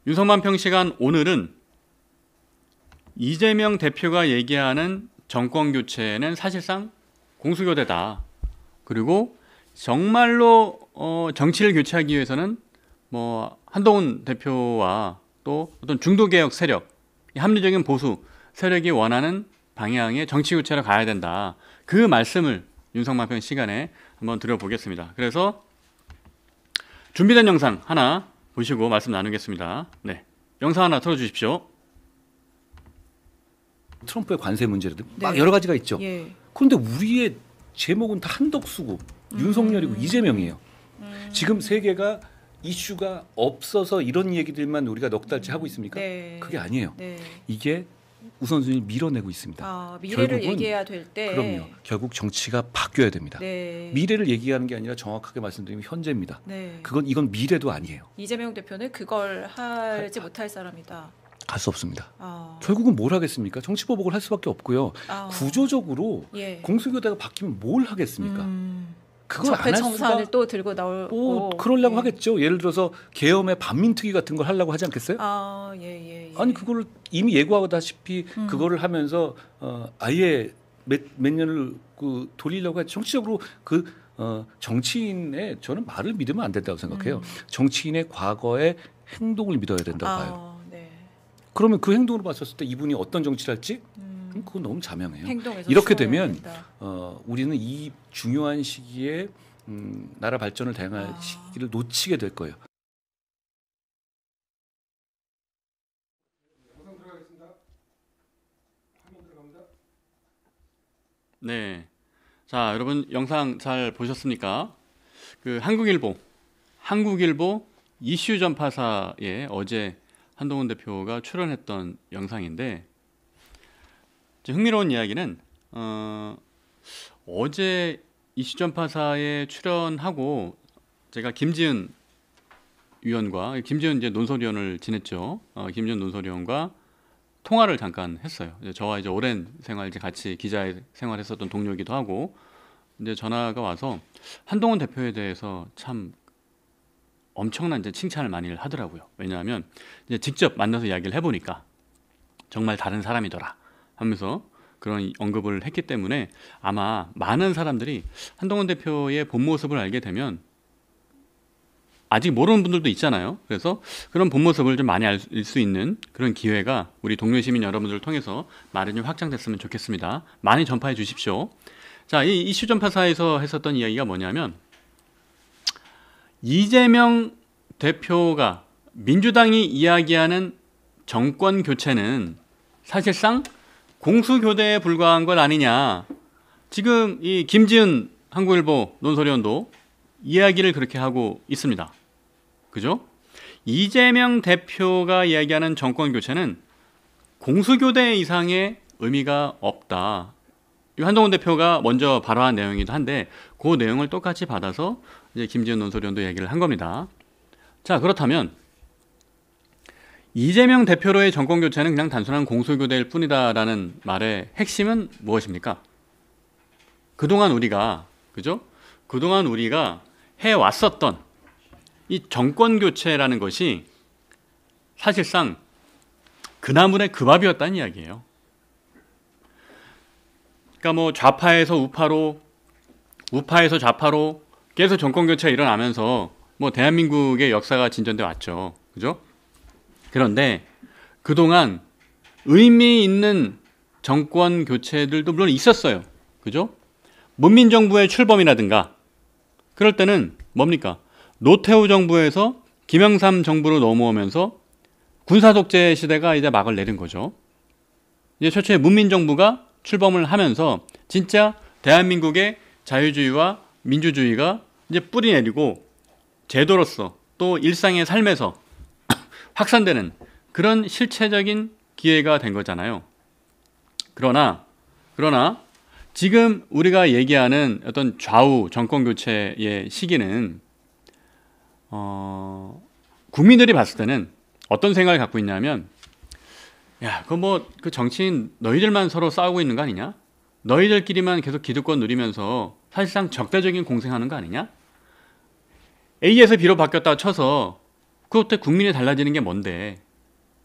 윤석만평 시간 오늘은 이재명 대표가 얘기하는 정권교체는 사실상 공수교대다. 그리고 정말로 정치를 교체하기 위해서는 뭐 한동훈 대표와 또 어떤 중도개혁 세력, 합리적인 보수 세력이 원하는 방향의 정치 교체로 가야 된다. 그 말씀을 윤석만평 시간에 한번 드려보겠습니다. 그래서 준비된 영상 하나 보시고 말씀 나누겠습니다. 네, 영상 하나 틀어주십시오. 트럼프의 관세 문제라든지 네. 막 여러 가지가 있죠. 예. 그런데 우리의 제목은 다 한덕수고 윤석열이고 이재명이에요. 지금 세계가 이슈가 없어서 이런 얘기들만 우리가 넉 달째 하고 있습니까? 네. 그게 아니에요. 네. 이게 우선순위 밀어내고 있습니다. 미래를 결국은, 얘기해야 될 때. 그럼요. 결국 정치가 바뀌어야 됩니다. 네. 미래를 얘기하는 게 아니라 정확하게 말씀드리면 현재입니다. 네. 이건 미래도 아니에요. 이재명 대표는 그걸 하지 못할 사람이다. 할 수 없습니다. 결국은 뭘 하겠습니까? 정치보복을 할 수밖에 없고요. 구조적으로 예. 공수교대가 바뀌면 뭘 하겠습니까? 그걸 안 할 적폐청산을 수가 또 들고 나오고 그러려고 예. 하겠죠. 예를 들어서 계엄의 반민특위 같은 걸 하려고 하지 않겠어요? 예. 아니 그거를 이미 예고하다시피 그거를 하면서 아예 몇 년을 돌리려고 하죠. 정치적으로 정치인의 저는 말을 믿으면 안 된다고 생각해요. 정치인의 과거의 행동을 믿어야 된다고 봐요. 네. 그러면 그 행동으로 봤었을 때 이분이 어떤 정치를 할지 그럼 그건 너무 자명해요. 행동에서 이렇게 되면 된다. 우리는 이 중요한 시기에 나라 발전을 대응할 시기를 놓치게 될 거예요. 네, 자 여러분 영상 잘 보셨습니까? 한국일보 이슈 전파사에 어제 한동훈 대표가 출연했던 영상인데 흥미로운 이야기는 어제 이슈 전파사에 출연하고 제가 김지은 이제 논설위원을 지냈죠. 김지은 논설위원과 통화를 잠깐 했어요. 저와 이제 오랜 생활 같이 기자 생활했었던 동료이기도 하고 이제 전화가 와서 한동훈 대표에 대해서 참 엄청난 이제 칭찬을 많이 하더라고요. 왜냐하면 이제 직접 만나서 이야기를 해보니까 정말 다른 사람이더라 하면서 그런 언급을 했기 때문에 아마 많은 사람들이 한동훈 대표의 본 모습을 알게 되면 아직 모르는 분들도 있잖아요. 그래서 그런 본 모습을 좀 많이 알 수 있는 그런 기회가 우리 동료 시민 여러분들을 통해서 많이 좀 확장됐으면 좋겠습니다. 많이 전파해 주십시오. 자, 이 이슈 전파사에서 했었던 이야기가 뭐냐면 이재명 대표가 민주당이 이야기하는 정권 교체는 사실상 공수교대에 불과한 것 아니냐. 지금 이 김지은 한국일보 논설위원도 이야기를 그렇게 하고 있습니다. 그죠? 이재명 대표가 이야기하는 정권 교체는 공수교대 이상의 의미가 없다. 한동훈 대표가 먼저 발언한 내용이기도 한데 그 내용을 똑같이 받아서 이제 김지은 논설위원도 얘기를 한 겁니다. 자, 그렇다면 이재명 대표로의 정권 교체는 그냥 단순한 공수교대일 뿐이다라는 말의 핵심은 무엇입니까? 그동안 우리가 해왔었던 이 정권 교체라는 것이 사실상 그나물의 그 밥이었다는 이야기예요. 그러니까 뭐 좌파에서 우파로, 우파에서 좌파로 계속 정권 교체가 일어나면서 뭐 대한민국의 역사가 진전돼 왔죠. 그죠? 그런데 그동안 의미 있는 정권 교체들도 물론 있었어요. 그죠? 문민정부의 출범이라든가 그럴 때는 뭡니까? 노태우 정부에서 김영삼 정부로 넘어오면서 군사독재 시대가 이제 막을 내린 거죠. 이제 최초의 문민정부가 출범을 하면서 진짜 대한민국의 자유주의와 민주주의가 이제 뿌리 내리고 제도로서 또 일상의 삶에서 확산되는 그런 실체적인 기회가 된 거잖아요. 그러나 지금 우리가 얘기하는 어떤 좌우 정권 교체의 시기는 국민들이 봤을 때는 어떤 생각을 갖고 있냐면 야, 그 정치인 너희들만 서로 싸우고 있는 거 아니냐? 너희들끼리만 계속 기득권 누리면서 사실상 적대적인 공생하는 거 아니냐? A에서 B로 바뀌었다 쳐서 그것 때 국민이 달라지는 게 뭔데?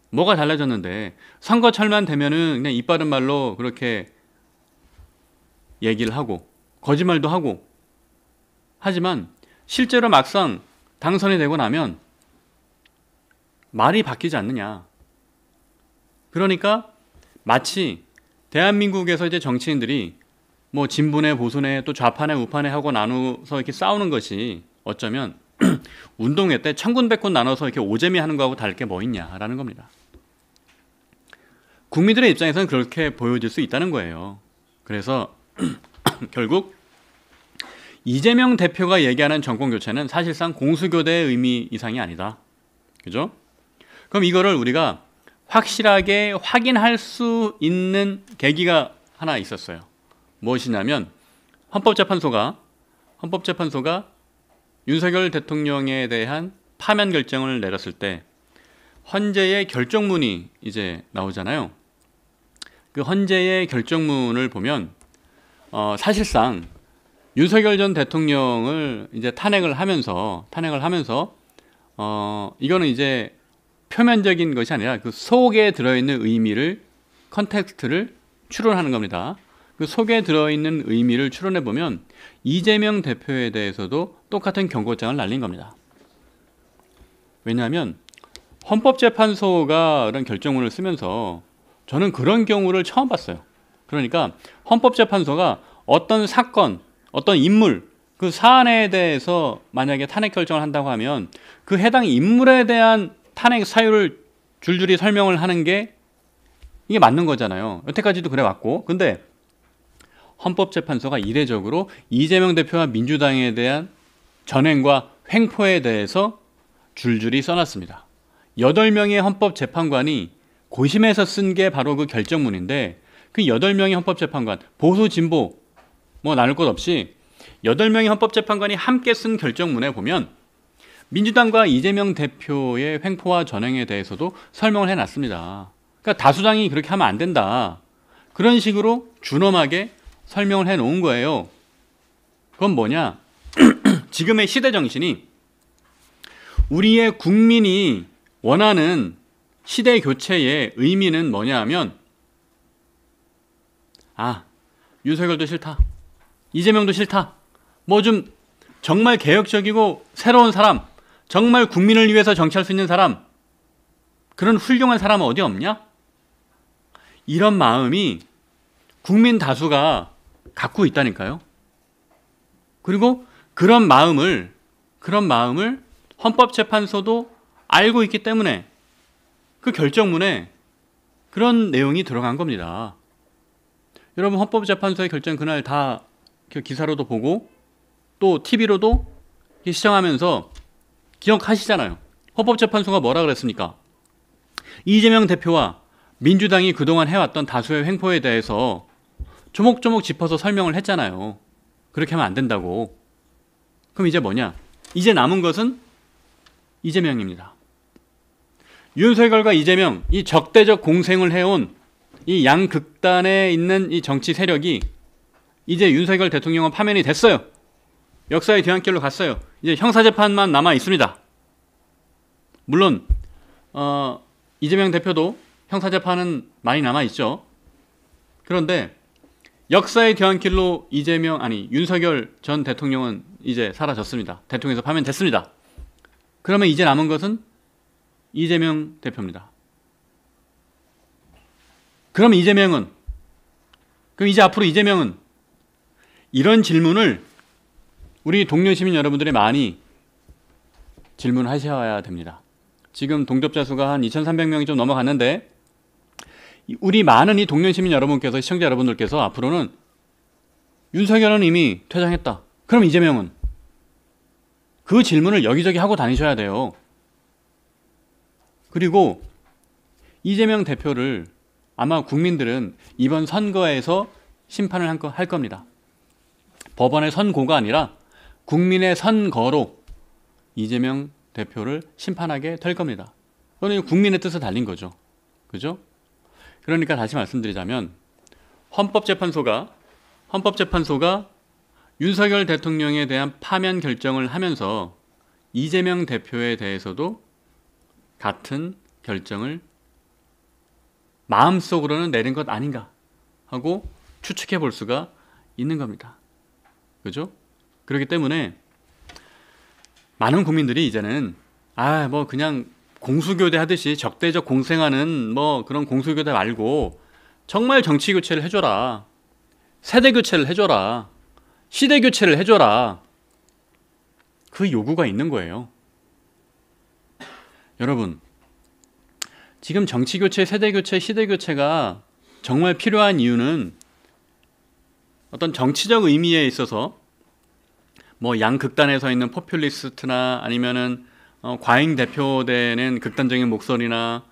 뭐가 달라졌는데? 선거철만 되면은 그냥 입 바른 말로 그렇게 얘기를 하고 거짓말도 하고 하지만 실제로 막상 당선이 되고 나면 말이 바뀌지 않느냐. 그러니까 마치 대한민국에서 이제 정치인들이 뭐 진보네 보수네 또 좌파네 우파네 하고 나눠서 이렇게 싸우는 것이 어쩌면 운동회 때 천군백군 나눠서 이렇게 오재미 하는 거하고 다를 게 뭐 있냐라는 겁니다. 국민들의 입장에서는 그렇게 보여질 수 있다는 거예요. 그래서 결국 이재명 대표가 얘기하는 정권교체는 사실상 공수교대의 의미 이상이 아니다. 그죠? 그럼 이거를 우리가 확실하게 확인할 수 있는 계기가 하나 있었어요. 무엇이냐면 헌법재판소가 윤석열 대통령에 대한 파면 결정을 내렸을 때 헌재의 결정문이 이제 나오잖아요. 그 헌재의 결정문을 보면 사실상 윤석열 전 대통령을 이제 탄핵을 하면서 이거는 이제 표면적인 것이 아니라 그 속에 들어있는 의미를 컨텍스트를 추론하는 겁니다. 그 속에 들어있는 의미를 추론해 보면 이재명 대표에 대해서도 똑같은 경고장을 날린 겁니다. 왜냐하면 헌법재판소가 그런 결정문을 쓰면서 저는 그런 경우를 처음 봤어요. 그러니까 헌법재판소가 어떤 사건, 어떤 인물, 그 사안에 대해서 만약에 탄핵 결정을 한다고 하면 그 해당 인물에 대한 탄핵 사유를 줄줄이 설명을 하는 게 이게 맞는 거잖아요. 여태까지도 그래 왔고. 근데 헌법재판소가 이례적으로 이재명 대표와 민주당에 대한 전횡과 횡포에 대해서 줄줄이 써놨습니다. 8명의 헌법재판관이 고심해서 쓴 게 바로 그 결정문인데 그 8명의 헌법재판관, 보수, 진보 뭐 나눌 것 없이 8명의 헌법재판관이 함께 쓴 결정문에 보면 민주당과 이재명 대표의 횡포와 전횡에 대해서도 설명을 해놨습니다. 그러니까 다수당이 그렇게 하면 안 된다. 그런 식으로 준엄하게 설명을 해놓은 거예요. 그건 뭐냐? 지금의 시대 정신이 우리의 국민이 원하는 시대 교체의 의미는 뭐냐 하면 윤석열도 싫다. 이재명도 싫다. 뭐 좀 정말 개혁적이고 새로운 사람, 정말 국민을 위해서 정치할 수 있는 사람, 그런 훌륭한 사람은 어디 없냐? 이런 마음이 국민 다수가 갖고 있다니까요. 그리고 그런 마음을 헌법재판소도 알고 있기 때문에 그 결정문에 그런 내용이 들어간 겁니다. 여러분 헌법재판소의 결정 그날 다 기사로도 보고 또 TV로도 시청하면서 기억하시잖아요. 헌법재판소가 뭐라 그랬습니까? 이재명 대표와 민주당이 그동안 해왔던 다수의 횡포에 대해서 조목조목 짚어서 설명을 했잖아요. 그렇게 하면 안 된다고. 그럼 이제 뭐냐? 이제 남은 것은 이재명입니다. 윤석열과 이재명, 이 적대적 공생을 해온 이 양극단에 있는 이 정치 세력이 이제 윤석열 대통령은 파면이 됐어요. 역사의 뒤안길로 갔어요. 이제 형사재판만 남아 있습니다. 물론 이재명 대표도 형사재판은 많이 남아 있죠. 그런데 역사의 뒤안길로 윤석열 전 대통령은 이제 사라졌습니다. 대통령에서 파면됐습니다. 그러면 이제 남은 것은 이재명 대표입니다. 그럼 이제 앞으로 이재명은 이런 질문을 우리 동료 시민 여러분들이 많이 질문하셔야 됩니다. 지금 동접자 수가 한 2,300명이 좀 넘어갔는데 우리 많은 이 동료 시민 여러분께서, 시청자 여러분들께서 앞으로는 윤석열은 이미 퇴장했다. 그럼 이재명은? 그 질문을 여기저기 하고 다니셔야 돼요. 그리고 이재명 대표를 아마 국민들은 이번 선거에서 심판을 할 겁니다. 법원의 선고가 아니라 국민의 선거로 이재명 대표를 심판하게 될 겁니다. 그건 국민의 뜻에 달린 거죠. 그죠? 그러니까 다시 말씀드리자면 헌법재판소가 윤석열 대통령에 대한 파면 결정을 하면서 이재명 대표에 대해서도 같은 결정을 마음속으로는 내린 것 아닌가 하고 추측해 볼 수가 있는 겁니다. 그죠? 그렇기 때문에 많은 국민들이 이제는 뭐 그냥 공수교대 하듯이 적대적 공생하는 뭐 그런 공수교대 말고 정말 정치 교체를 해줘라. 세대 교체를 해줘라. 시대 교체를 해줘라. 그 요구가 있는 거예요. 여러분, 지금 정치 교체, 세대 교체, 시대 교체가 정말 필요한 이유는 어떤 정치적 의미에 있어서 뭐 양극단에 서 있는 포퓰리스트나 아니면은 과잉 대표되는 극단적인 목소리나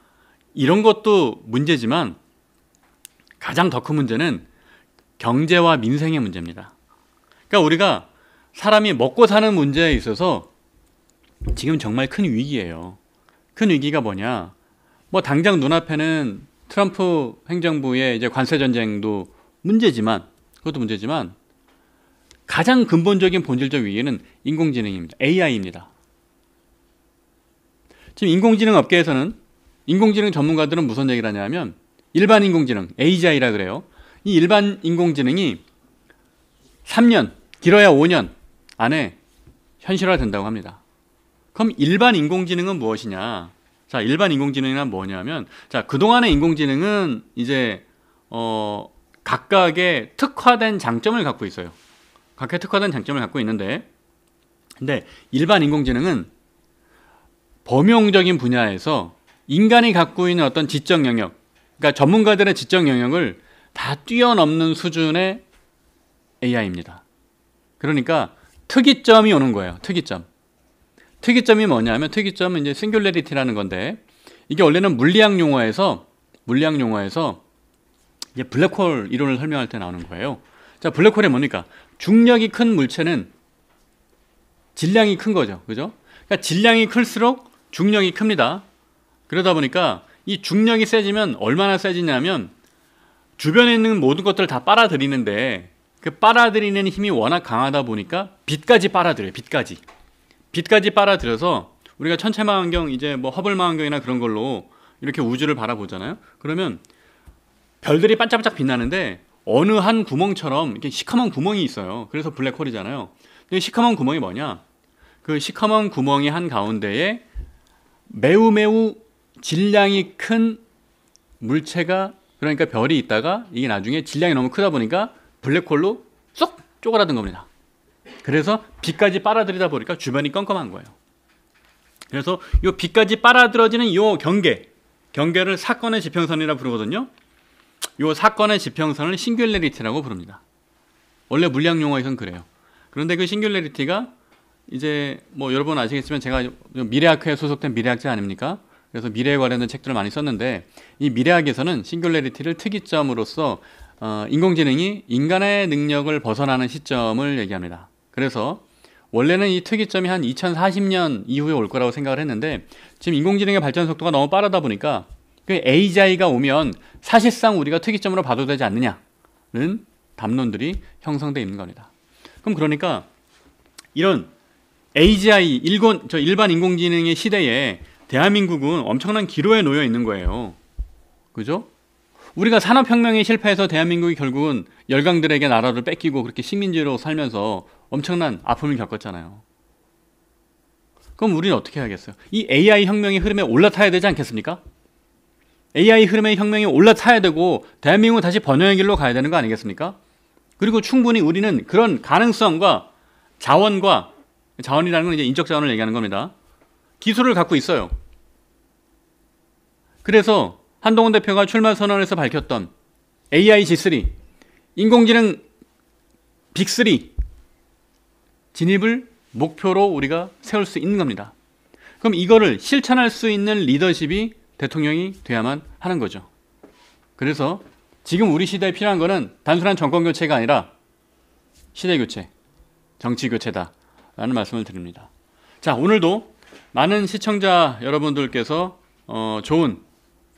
이런 것도 문제지만 가장 더 큰 문제는 경제와 민생의 문제입니다. 그러니까 우리가 사람이 먹고 사는 문제에 있어서 지금 정말 큰 위기예요. 큰 위기가 뭐냐? 뭐 당장 눈앞에는 트럼프 행정부의 이제 관세 전쟁도 문제지만 그것도 문제지만 가장 근본적인 본질적 위기는 인공지능입니다. AI입니다. 지금 인공지능 업계에서는 인공지능 전문가들은 무슨 얘기를 하냐면 일반 인공지능, AGI라 그래요. 이 일반 인공지능이 3년, 길어야 5년 안에 현실화된다고 합니다. 그럼 일반 인공지능은 무엇이냐? 자, 일반 인공지능이란 뭐냐면 자, 그동안의 인공지능은 이제 각각의 특화된 장점을 갖고 있어요. 각각의 특화된 장점을 갖고 있는데 근데 일반 인공지능은 범용적인 분야에서 인간이 갖고 있는 어떤 지적 영역, 그러니까 전문가들의 지적 영역을 다 뛰어넘는 수준의 AI입니다. 그러니까 특이점이 오는 거예요. 특이점. 특이점이 뭐냐면 특이점은 이제 싱귤레리티라는 건데 이게 원래는 물리학 용어에서 이제 블랙홀 이론을 설명할 때 나오는 거예요. 자, 블랙홀이 뭡니까? 중력이 큰 물체는 질량이 큰 거죠. 그죠? 그러니까 질량이 클수록 중력이 큽니다. 그러다 보니까 이 중력이 세지면 얼마나 세지냐면 주변에 있는 모든 것들을 다 빨아들이는데 그 빨아들이는 힘이 워낙 강하다 보니까 빛까지 빨아들여요. 빛까지 빨아들여서 우리가 천체망원경 이제 뭐 허블 망원경이나 그런 걸로 이렇게 우주를 바라보잖아요. 그러면 별들이 반짝반짝 빛나는데 어느 한 구멍처럼 이렇게 시커먼 구멍이 있어요. 그래서 블랙홀이잖아요. 근데 시커먼 구멍이 뭐냐? 그 시커먼 구멍이 한 가운데에 매우 질량이 큰 물체가 그러니까 별이 있다가 이게 나중에 질량이 너무 크다 보니까 블랙홀로 쏙 쪼그라든 겁니다. 그래서 빛까지 빨아들이다 보니까 주변이 껌껌한 거예요. 그래서 이 빛까지 빨아들여지는 이 경계를 사건의 지평선이라 부르거든요. 이 사건의 지평선을 싱귤레리티라고 부릅니다. 원래 물리학 용어에선 그래요. 그런데 그 싱귤레리티가 이제 뭐 여러분 아시겠지만 제가 미래학회에 소속된 미래학자 아닙니까? 그래서 미래에 관련된 책들을 많이 썼는데 이 미래학에서는 싱귤레리티를 특이점으로서 인공지능이 인간의 능력을 벗어나는 시점을 얘기합니다. 그래서 원래는 이 특이점이 한 2040년 이후에 올 거라고 생각을 했는데 지금 인공지능의 발전 속도가 너무 빠르다 보니까 그 AGI가 오면 사실상 우리가 특이점으로 봐도 되지 않느냐는 담론들이 형성되어 있는 겁니다. 그럼 그러니까 이런 AGI 일반 인공지능의 시대에 대한민국은 엄청난 기로에 놓여 있는 거예요. 그죠? 우리가 산업혁명에 실패해서 대한민국이 결국은 열강들에게 나라를 뺏기고 그렇게 식민지로 살면서 엄청난 아픔을 겪었잖아요. 그럼 우리는 어떻게 해야겠어요? 이 AI 혁명의 흐름에 올라타야 되지 않겠습니까? AI 흐름의 혁명이 올라타야 되고 대한민국은 다시 번영의 길로 가야 되는 거 아니겠습니까? 그리고 충분히 우리는 그런 가능성과 자원이라는 건 이제 인적 자원을 얘기하는 겁니다. 기술을 갖고 있어요. 그래서 한동훈 대표가 출마 선언에서 밝혔던 AI G3, 인공지능 빅3 진입을 목표로 우리가 세울 수 있는 겁니다. 그럼 이거를 실천할 수 있는 리더십이 대통령이 돼야만 하는 거죠. 그래서 지금 우리 시대에 필요한 거는 단순한 정권 교체가 아니라 시대 교체, 정치 교체다라는 말씀을 드립니다. 자, 오늘도 많은 시청자 여러분들께서 좋은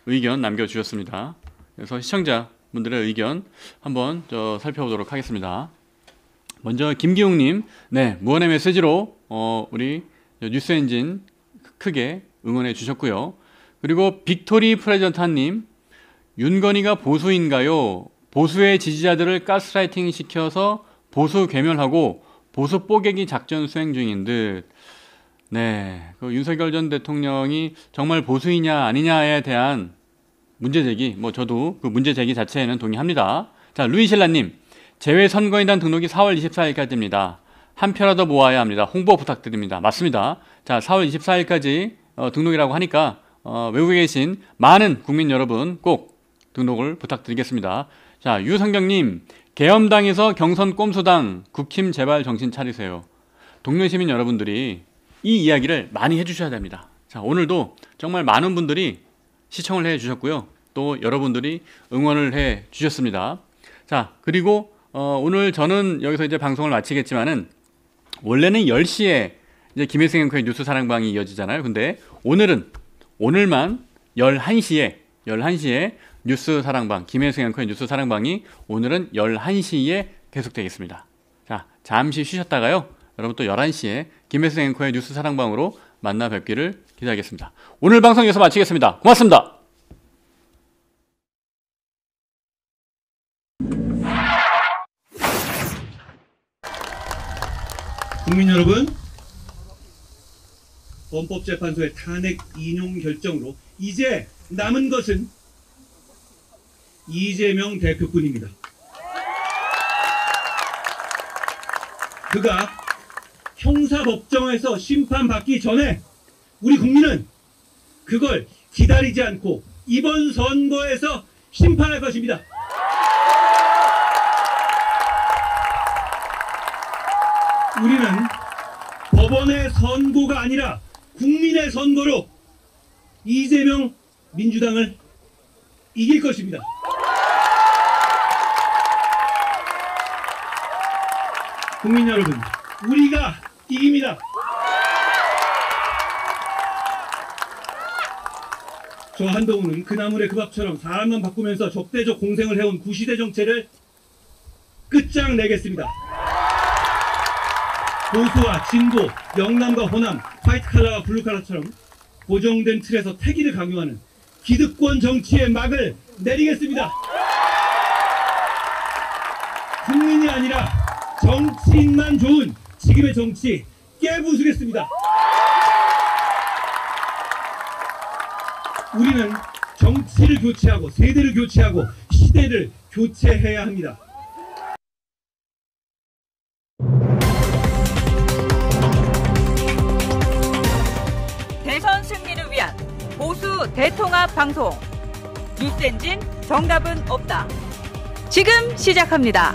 의견 남겨주셨습니다. 그래서 시청자분들의 의견 한번 살펴보도록 하겠습니다. 먼저 김기웅님, 네, 무언의 메시지로 우리 뉴스엔진 크게 응원해 주셨고요. 그리고 빅토리 프레젠타님, 윤건희가 보수인가요? 보수의 지지자들을 가스라이팅 시켜서 보수 괴멸하고 보수 뽀개기 작전 수행 중인 듯. 네, 그 윤석열 전 대통령이 정말 보수이냐 아니냐에 대한 문제 제기, 뭐 저도 그 문제 제기 자체에는 동의합니다. 자, 루이실라님, 재외선거인단 등록이 4월 24일까지입니다. 한 표라도 모아야 합니다. 홍보 부탁드립니다. 맞습니다. 자, 4월 24일까지 등록이라고 하니까 외국에 계신 많은 국민 여러분 꼭 등록을 부탁드리겠습니다. 자, 유성경님, 계엄당에서 경선 꼼수당, 국힘 제발 정신 차리세요. 동료 시민 여러분들이 이 이야기를 많이 해주셔야 됩니다. 자, 오늘도 정말 많은 분들이 시청을 해 주셨고요. 또 여러분들이 응원을 해 주셨습니다. 자, 그리고 오늘 저는 여기서 이제 방송을 마치겠지만은 원래는 10시에 이제 김혜승 앵커의 뉴스 사랑방이 이어지잖아요. 근데 오늘만 11시에 뉴스 사랑방, 김혜승 앵커의 뉴스 사랑방이 오늘은 11시에 계속되겠습니다. 자, 잠시 쉬셨다가요. 여러분 또 11시에 김혜승 앵커의 뉴스 사랑방으로 만나 뵙기를 기대하겠습니다. 오늘 방송 여기서 마치겠습니다. 고맙습니다. 국민 여러분, 헌법재판소의 탄핵 인용 결정으로 이제 남은 것은 이재명 대표뿐입니다. 그가 형사법정에서 심판받기 전에 우리 국민은 그걸 기다리지 않고 이번 선거에서 심판할 것입니다. 우리는 법원의 선고가 아니라 국민의 선거로 이재명 민주당을 이길 것입니다. 국민 여러분, 우리가 이깁니다. 저 한동훈은 그 나물의 그 밥처럼 사람만 바꾸면서 적대적 공생을 해온 구시대 정체를 끝장내겠습니다. 보수와 진보, 영남과 호남, 화이트칼라와 블루칼라처럼 고정된 틀에서 태기를 강요하는 기득권 정치의 막을 내리겠습니다. 국민이 아니라 정치인만 좋은 지금의 정치 깨부수겠습니다. 우리는 정치를 교체하고 세대를 교체하고 시대를 교체해야 합니다. 대선 승리를 위한 보수 대통합 방송 뉴스엔진 정답은 없다. 지금 시작합니다.